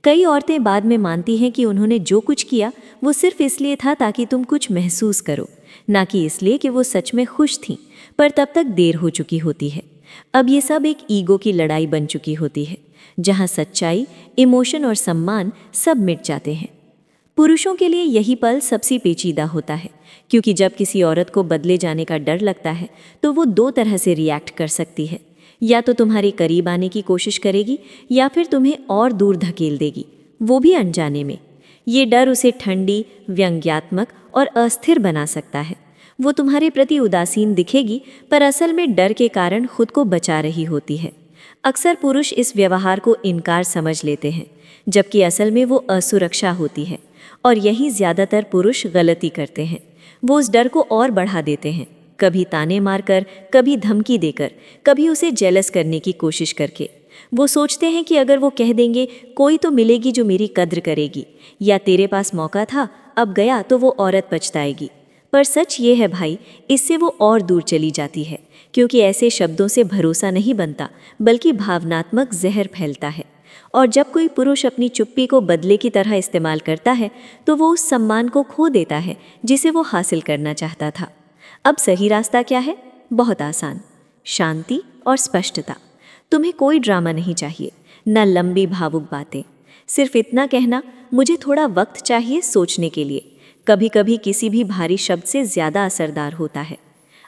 कई औरतें बाद में मानती हैं कि उन्होंने जो कुछ किया वो सिर्फ इसलिए था ताकि तुम कुछ महसूस करो, ना कि इसलिए कि वो सच में खुश थीं, पर तब तक देर हो चुकी होती है। अब ये सब एक ईगो की लड़ाई बन चुकी होती है, जहाँ सच्चाई, इमोशन और सम्मान सब मिट जाते हैं। पुरुषों के लिए यही पल सबसे पेचीदा होता है, क्योंकि जब किसी औरत को बदले जाने का डर लगता है तो वो दो तरह से रिएक्ट कर सकती है, या तो तुम्हारे करीब आने की कोशिश करेगी या फिर तुम्हें और दूर धकेल देगी, वो भी अनजाने में। ये डर उसे ठंडी, व्यंग्यात्मक और अस्थिर बना सकता है। वो तुम्हारे प्रति उदासीन दिखेगी, पर असल में डर के कारण खुद को बचा रही होती है। अक्सर पुरुष इस व्यवहार को इनकार समझ लेते हैं, जबकि असल में वो असुरक्षा होती है, और यही ज़्यादातर पुरुष गलती करते हैं। वो उस डर को और बढ़ा देते हैं, कभी ताने मारकर, कभी धमकी देकर, कभी उसे जेलस करने की कोशिश करके। वो सोचते हैं कि अगर वो कह देंगे कोई तो मिलेगी जो मेरी कद्र करेगी, या तेरे पास मौका था अब गया तो वो औरत पछताएगी। पर सच ये है भाई, इससे वो और दूर चली जाती है, क्योंकि ऐसे शब्दों से भरोसा नहीं बनता बल्कि भावनात्मक जहर फैलता है। और जब कोई पुरुष अपनी चुप्पी को बदले की तरह इस्तेमाल करता है तो वो उस सम्मान को खो देता है जिसे वो हासिल करना चाहता था। अब सही रास्ता क्या है? बहुत आसान, शांति और स्पष्टता। तुम्हें कोई ड्रामा नहीं चाहिए, न लंबी भावुक बातें, सिर्फ इतना कहना, मुझे थोड़ा वक्त चाहिए सोचने के लिए। कभी कभी किसी भी भारी शब्द से ज़्यादा असरदार होता है।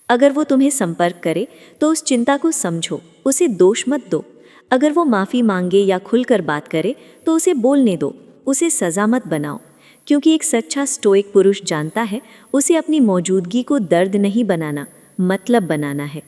अगर वो तुम्हें संपर्क करे तो उस चिंता को समझो, उसे दोष मत दो। अगर वो माफ़ी मांगे या खुलकर बात करे तो उसे बोलने दो, उसे सज़ा मत बनाओ। क्योंकि एक सच्चा स्टोइक पुरुष जानता है उसे अपनी मौजूदगी को दर्द नहीं बनाना, मतलब बनाना है।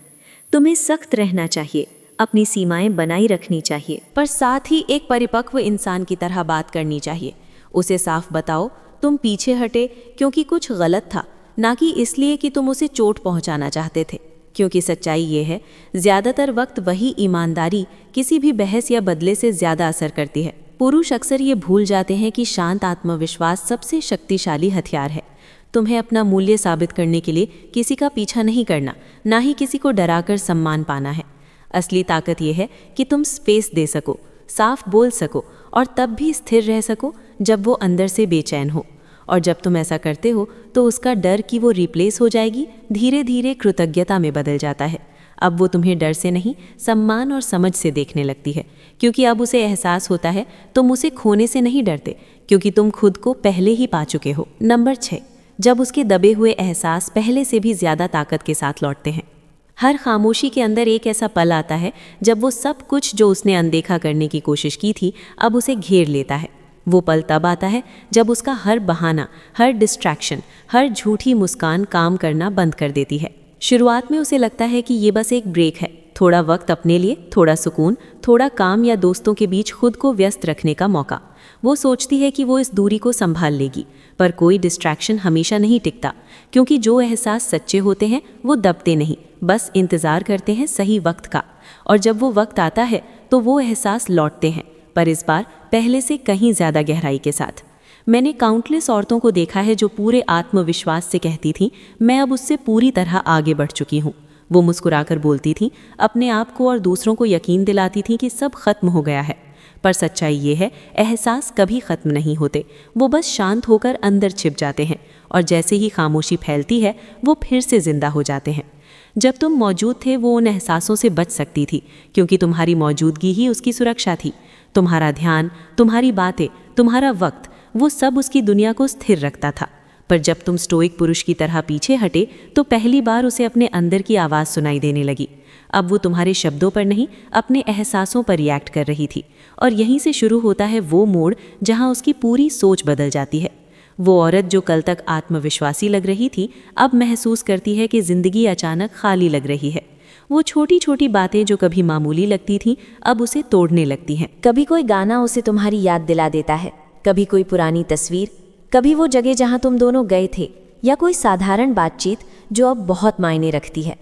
तुम्हें सख्त रहना चाहिए, अपनी सीमाएं बनाई रखनी चाहिए। पर साथ ही एक परिपक्व इंसान की तरह बात करनी चाहिए। उसे साफ बताओ तुम पीछे हटे क्योंकि कुछ गलत था, ना कि इसलिए कि तुम उसे चोट पहुंचाना चाहते थे। क्योंकि सच्चाई ये है, ज़्यादातर वक्त वही ईमानदारी किसी भी बहस या बदले से ज़्यादा असर करती है। पुरुष अक्सर ये भूल जाते हैं कि शांत आत्मविश्वास सबसे शक्तिशाली हथियार है। तुम्हें अपना मूल्य साबित करने के लिए किसी का पीछा नहीं करना, ना ही किसी को डराकर सम्मान पाना है। असली ताकत यह है कि तुम स्पेस दे सको, साफ बोल सको और तब भी स्थिर रह सको जब वो अंदर से बेचैन हो। और जब तुम ऐसा करते हो तो उसका डर कि वो रिप्लेस हो जाएगी धीरे धीरे कृतज्ञता में बदल जाता है। अब वो तुम्हें डर से नहीं, सम्मान और समझ से देखने लगती है, क्योंकि अब उसे एहसास होता है तुम उसे खोने से नहीं डरते, क्योंकि तुम खुद को पहले ही पा चुके हो। नंबर 6, जब उसके दबे हुए एहसास पहले से भी ज़्यादा ताकत के साथ लौटते हैं। हर खामोशी के अंदर एक ऐसा पल आता है जब वो सब कुछ जो उसने अनदेखा करने की कोशिश की थी अब उसे घेर लेता है। वो पल तब आता है जब उसका हर बहाना, हर डिस्ट्रैक्शन, हर झूठी मुस्कान काम करना बंद कर देती है। शुरुआत में उसे लगता है कि ये बस एक ब्रेक है, थोड़ा वक्त अपने लिए, थोड़ा सुकून, थोड़ा काम या दोस्तों के बीच खुद को व्यस्त रखने का मौका। वो सोचती है कि वो इस दूरी को संभाल लेगी, पर कोई डिस्ट्रैक्शन हमेशा नहीं टिकता, क्योंकि जो एहसास सच्चे होते हैं वो दबते नहीं, बस इंतज़ार करते हैं सही वक्त का। और जब वो वक्त आता है तो वो एहसास लौटते हैं, पर इस बार पहले से कहीं ज़्यादा गहराई के साथ। मैंने काउंटलेस औरतों को देखा है जो पूरे आत्मविश्वास से कहती थी, मैं अब उससे पूरी तरह आगे बढ़ चुकी हूँ। वो मुस्कुराकर बोलती थी, अपने आप को और दूसरों को यकीन दिलाती थी कि सब खत्म हो गया है। पर सच्चाई ये है, एहसास कभी ख़त्म नहीं होते, वो बस शांत होकर अंदर छिप जाते हैं, और जैसे ही खामोशी फैलती है वो फिर से ज़िंदा हो जाते हैं। जब तुम मौजूद थे वो उन एहसासों से बच सकती थी, क्योंकि तुम्हारी मौजूदगी ही उसकी सुरक्षा थी। तुम्हारा ध्यान, तुम्हारी बातें, तुम्हारा वक्त, वो सब उसकी दुनिया को स्थिर रखता था। पर जब तुम स्टोइक पुरुष की तरह पीछे हटे तो पहली बार उसे अपने अंदर की आवाज़ सुनाई देने लगी। अब वो तुम्हारे शब्दों पर नहीं, अपने एहसासों पर रिएक्ट कर रही थी, और यहीं से शुरू होता है वो मोड़ जहाँ उसकी पूरी सोच बदल जाती है। वो औरत जो कल तक आत्मविश्वासी लग रही थी अब महसूस करती है कि ज़िंदगी अचानक खाली लग रही है। वो छोटी छोटी बातें जो कभी मामूली लगती थीं अब उसे तोड़ने लगती हैं। कभी कोई गाना उसे तुम्हारी याद दिला देता है, कभी कोई पुरानी तस्वीर, कभी वो जगह जहाँ तुम दोनों गए थे, या कोई साधारण बातचीत जो अब बहुत मायने रखती है।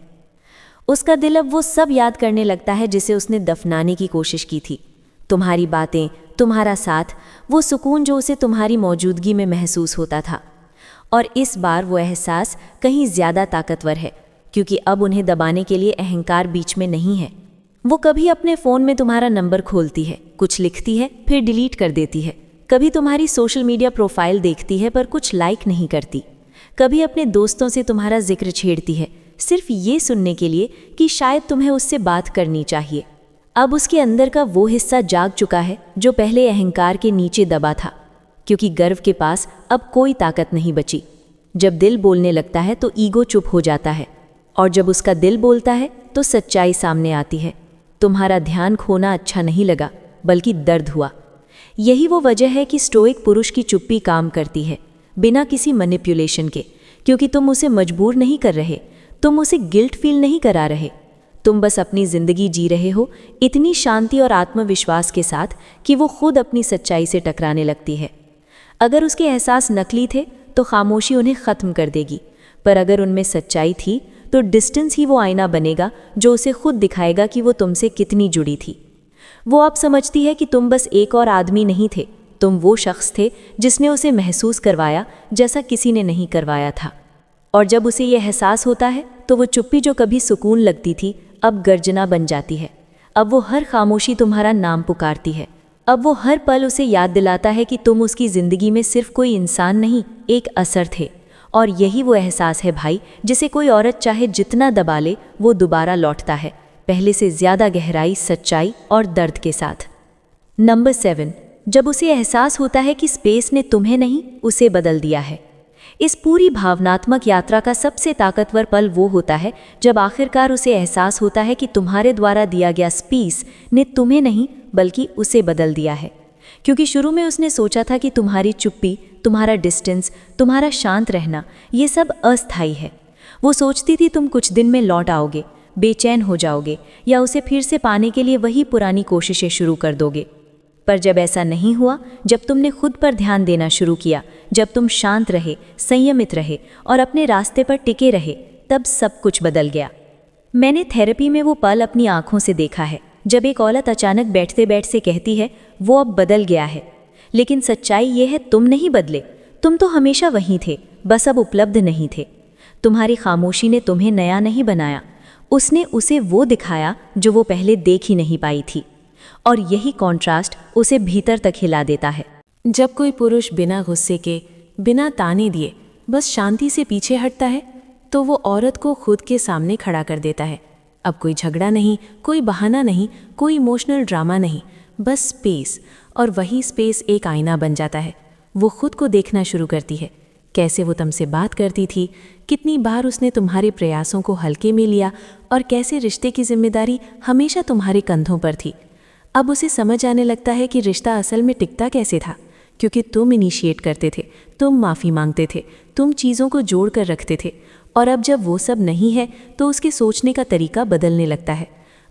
उसका दिल अब वो सब याद करने लगता है जिसे उसने दफनाने की कोशिश की थी। तुम्हारी बातें, तुम्हारा साथ, वो सुकून जो उसे तुम्हारी मौजूदगी में महसूस होता था। और इस बार वो एहसास कहीं ज़्यादा ताकतवर है, क्योंकि अब उन्हें दबाने के लिए अहंकार बीच में नहीं है। वो कभी अपने फ़ोन में तुम्हारा नंबर खोलती है, कुछ लिखती है फिर डिलीट कर देती है। कभी तुम्हारी सोशल मीडिया प्रोफाइल देखती है पर कुछ लाइक नहीं करती। कभी अपने दोस्तों से तुम्हारा जिक्र छेड़ती है, सिर्फ ये सुनने के लिए कि शायद तुम्हें उससे बात करनी चाहिए। अब उसके अंदर का वो हिस्सा जाग चुका है जो पहले अहंकार के नीचे दबा था, क्योंकि गर्व के पास अब कोई ताकत नहीं बची। जब दिल बोलने लगता है तो ईगो चुप हो जाता है, और जब उसका दिल बोलता है तो सच्चाई सामने आती है। तुम्हारा ध्यान खोना अच्छा नहीं लगा, बल्कि दर्द हुआ। यही वो वजह है कि स्टोइक पुरुष की चुप्पी काम करती है, बिना किसी मैनिपुलेशन के, क्योंकि तुम उसे मजबूर नहीं कर रहे, तुम उसे गिल्ट फील नहीं करा रहे। तुम बस अपनी ज़िंदगी जी रहे हो इतनी शांति और आत्मविश्वास के साथ कि वो खुद अपनी सच्चाई से टकराने लगती है। अगर उसके एहसास नकली थे तो खामोशी उन्हें ख़त्म कर देगी, पर अगर उनमें सच्चाई थी तो डिस्टेंस ही वो आईना बनेगा जो उसे खुद दिखाएगा कि वो तुमसे कितनी जुड़ी थी। वो अब समझती है कि तुम बस एक और आदमी नहीं थे, तुम वो शख्स थे जिसने उसे महसूस करवाया जैसा किसी ने नहीं करवाया था। और जब उसे ये एहसास होता है तो वो चुप्पी जो कभी सुकून लगती थी अब गर्जना बन जाती है। अब वो हर खामोशी तुम्हारा नाम पुकारती है। अब वो हर पल उसे याद दिलाता है कि तुम उसकी ज़िंदगी में सिर्फ कोई इंसान नहीं, एक असर थे। और यही वो एहसास है भाई, जिसे कोई औरत चाहे जितना दबा ले वो दोबारा लौटता है, पहले से ज़्यादा गहराई, सच्चाई और दर्द के साथ। नंबर 7, जब उसे एहसास होता है कि स्पेस ने तुम्हें नहीं उसे बदल दिया है। इस पूरी भावनात्मक यात्रा का सबसे ताकतवर पल वो होता है जब आखिरकार उसे एहसास होता है कि तुम्हारे द्वारा दिया गया स्पेस ने तुम्हें नहीं बल्कि उसे बदल दिया है। क्योंकि शुरू में उसने सोचा था कि तुम्हारी चुप्पी, तुम्हारा डिस्टेंस, तुम्हारा शांत रहना ये सब अस्थायी है। वो सोचती थी तुम कुछ दिन में लौट आओगे, बेचैन हो जाओगे या उसे फिर से पाने के लिए वही पुरानी कोशिशें शुरू कर दोगे। पर जब ऐसा नहीं हुआ, जब तुमने खुद पर ध्यान देना शुरू किया, जब तुम शांत रहे, संयमित रहे और अपने रास्ते पर टिके रहे, तब सब कुछ बदल गया। मैंने थेरेपी में वो पल अपनी आंखों से देखा है जब एक औरत अचानक बैठते बैठते कहती है वो अब बदल गया है। लेकिन सच्चाई ये है, तुम नहीं बदले, तुम तो हमेशा वहीं थे, बस अब उपलब्ध नहीं थे। तुम्हारी खामोशी ने तुम्हें नया नहीं बनाया, उसने उसे वो दिखाया जो वो पहले देख ही नहीं पाई थी। और यही कॉन्ट्रास्ट उसे भीतर तक हिला देता है। जब कोई पुरुष बिना गुस्से के, बिना ताने दिए बस शांति से पीछे हटता है, तो वो औरत को खुद के सामने खड़ा कर देता है। अब कोई झगड़ा नहीं, कोई बहाना नहीं, कोई इमोशनल ड्रामा नहीं, बस स्पेस। और वही स्पेस एक आईना बन जाता है। वो खुद को देखना शुरू करती है, कैसे वो तुमसे बात करती थी, कितनी बार उसने तुम्हारे प्रयासों को हल्के में लिया और कैसे रिश्ते की जिम्मेदारी हमेशा तुम्हारे कंधों पर थी। अब उसे समझ आने लगता है कि रिश्ता असल में टिकता कैसे था, क्योंकि तुम इनिशिएट करते थे, तुम माफ़ी मांगते थे, तुम चीज़ों को जोड़ कर रखते थे। और अब जब वो सब नहीं है तो उसके सोचने का तरीका बदलने लगता है।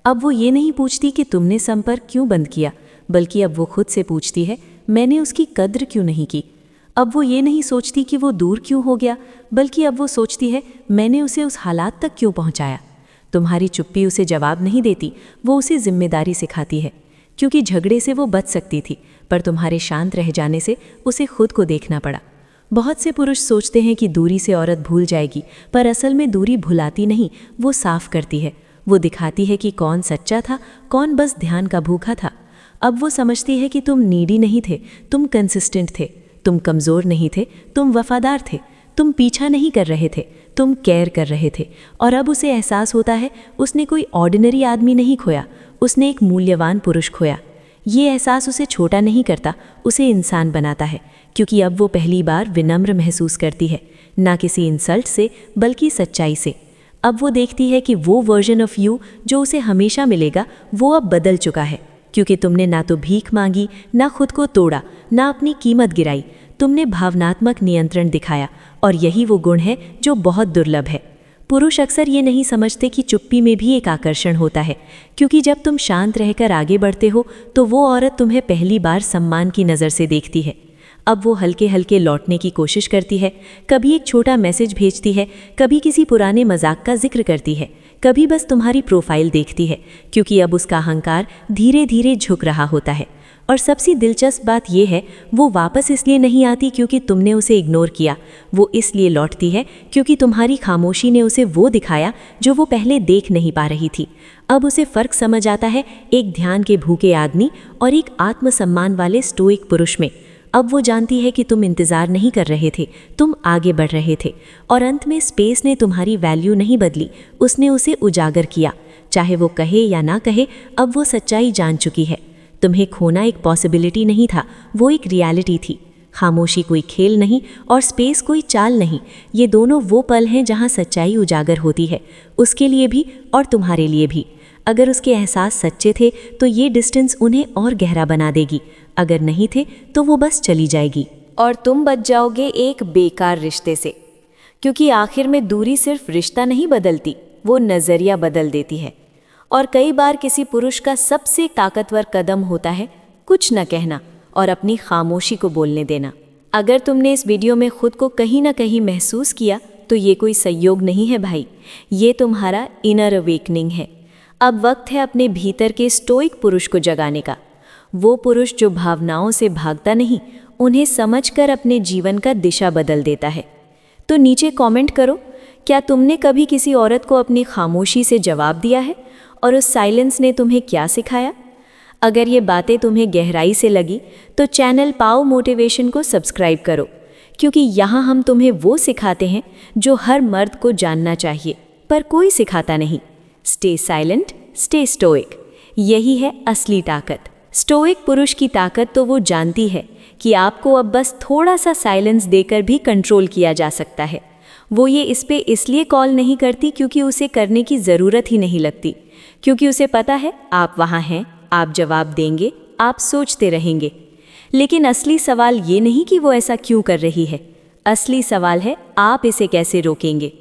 अब वो ये नहीं पूछती कि तुमने संपर्क क्यों बंद किया, बल्कि अब वो खुद से पूछती है मैंने उसकी कद्र क्यों नहीं की। अब वो ये नहीं सोचती कि वो दूर क्यों हो गया, बल्कि अब वो सोचती है मैंने उसे उस हालात तक क्यों पहुंचाया। तुम्हारी चुप्पी उसे जवाब नहीं देती, वो उसे जिम्मेदारी सिखाती है, क्योंकि झगड़े से वो बच सकती थी, पर तुम्हारे शांत रह जाने से उसे खुद को देखना पड़ा। बहुत से पुरुष सोचते हैं कि दूरी से औरत भूल जाएगी, पर असल में दूरी भुलाती नहीं, वो साफ करती है। वो दिखाती है कि कौन सच्चा था, कौन बस ध्यान का भूखा था। अब वो समझती है कि तुम नीडी नहीं थे, तुम कंसिस्टेंट थे, तुम कमज़ोर नहीं थे, तुम वफादार थे, तुम पीछा नहीं कर रहे थे, तुम केयर कर रहे थे। और अब उसे एहसास होता है उसने कोई ऑर्डिनरी आदमी नहीं खोया, उसने एक मूल्यवान पुरुष खोया। ये एहसास उसे छोटा नहीं करता, उसे इंसान बनाता है, क्योंकि अब वो पहली बार विनम्र महसूस करती है, ना किसी इंसल्ट से बल्कि सच्चाई से। अब वो देखती है कि वो वर्जन ऑफ यू जो उसे हमेशा मिलेगा वो अब बदल चुका है, क्योंकि तुमने ना तो भीख मांगी, ना खुद को तोड़ा, ना अपनी कीमत गिराई। तुमने भावनात्मक नियंत्रण दिखाया, और यही वो गुण है जो बहुत दुर्लभ है। पुरुष अक्सर ये नहीं समझते कि चुप्पी में भी एक आकर्षण होता है, क्योंकि जब तुम शांत रहकर आगे बढ़ते हो तो वो औरत तुम्हें पहली बार सम्मान की नज़र से देखती है। अब वो हल्के हल्के लौटने की कोशिश करती है, कभी एक छोटा मैसेज भेजती है, कभी किसी पुराने मजाक का जिक्र करती है, कभी बस तुम्हारी प्रोफाइल देखती है, क्योंकि अब उसका अहंकार धीरे धीरे झुक रहा होता है। और सबसे दिलचस्प बात यह है, वो वापस इसलिए नहीं आती क्योंकि तुमने उसे इग्नोर किया, वो इसलिए लौटती है क्योंकि तुम्हारी खामोशी ने उसे वो दिखाया जो वो पहले देख नहीं पा रही थी। अब उसे फ़र्क समझ आता है एक ध्यान के भूखे आदमी और एक आत्मसम्मान वाले स्टोइक पुरुष में। अब वो जानती है कि तुम इंतज़ार नहीं कर रहे थे, तुम आगे बढ़ रहे थे। और अंत में स्पेस ने तुम्हारी वैल्यू नहीं बदली, उसने उसे उजागर किया। चाहे वो कहे या ना कहे, अब वो सच्चाई जान चुकी है। तुम्हें खोना एक पॉसिबिलिटी नहीं था, वो एक रियलिटी थी। खामोशी कोई खेल नहीं और स्पेस कोई चाल नहीं। ये दोनों वो पल हैं जहाँ सच्चाई उजागर होती है, उसके लिए भी और तुम्हारे लिए भी। अगर उसके एहसास सच्चे थे तो ये डिस्टेंस उन्हें और गहरा बना देगी, अगर नहीं थे तो वो बस चली जाएगी। और तुम बच जाओगे एक बेकार रिश्ते से, क्योंकि आखिर में दूरी सिर्फ रिश्ता नहीं बदलती, वो नज़रिया बदल देती है। और कई बार किसी पुरुष का सबसे ताकतवर कदम होता है कुछ न कहना और अपनी खामोशी को बोलने देना। अगर तुमने इस वीडियो में खुद को कहीं ना कहीं महसूस किया तो ये कोई संयोग नहीं है भाई, ये तुम्हारा इनर अवेकनिंग है। अब वक्त है अपने भीतर के स्टोइक पुरुष को जगाने का, वो पुरुष जो भावनाओं से भागता नहीं, उन्हें समझकर अपने जीवन का दिशा बदल देता है। तो नीचे कमेंट करो, क्या तुमने कभी किसी औरत को अपनी खामोशी से जवाब दिया है और उस साइलेंस ने तुम्हें क्या सिखाया? अगर ये बातें तुम्हें गहराई से लगी तो चैनल पाओ मोटिवेशन को सब्सक्राइब करो, क्योंकि यहाँ हम तुम्हें वो सिखाते हैं जो हर मर्द को जानना चाहिए पर कोई सिखाता नहीं। स्टे साइलेंट, स्टे स्टोइक, यही है असली ताकत। स्टोइक पुरुष की ताकत तो वो जानती है कि आपको अब बस थोड़ा सा साइलेंस देकर भी कंट्रोल किया जा सकता है। वो ये इस पे इसलिए कॉल नहीं करती क्योंकि उसे करने की ज़रूरत ही नहीं लगती, क्योंकि उसे पता है आप वहाँ हैं, आप जवाब देंगे, आप सोचते रहेंगे। लेकिन असली सवाल ये नहीं कि वो ऐसा क्यों कर रही है, असली सवाल है आप इसे कैसे रोकेंगे।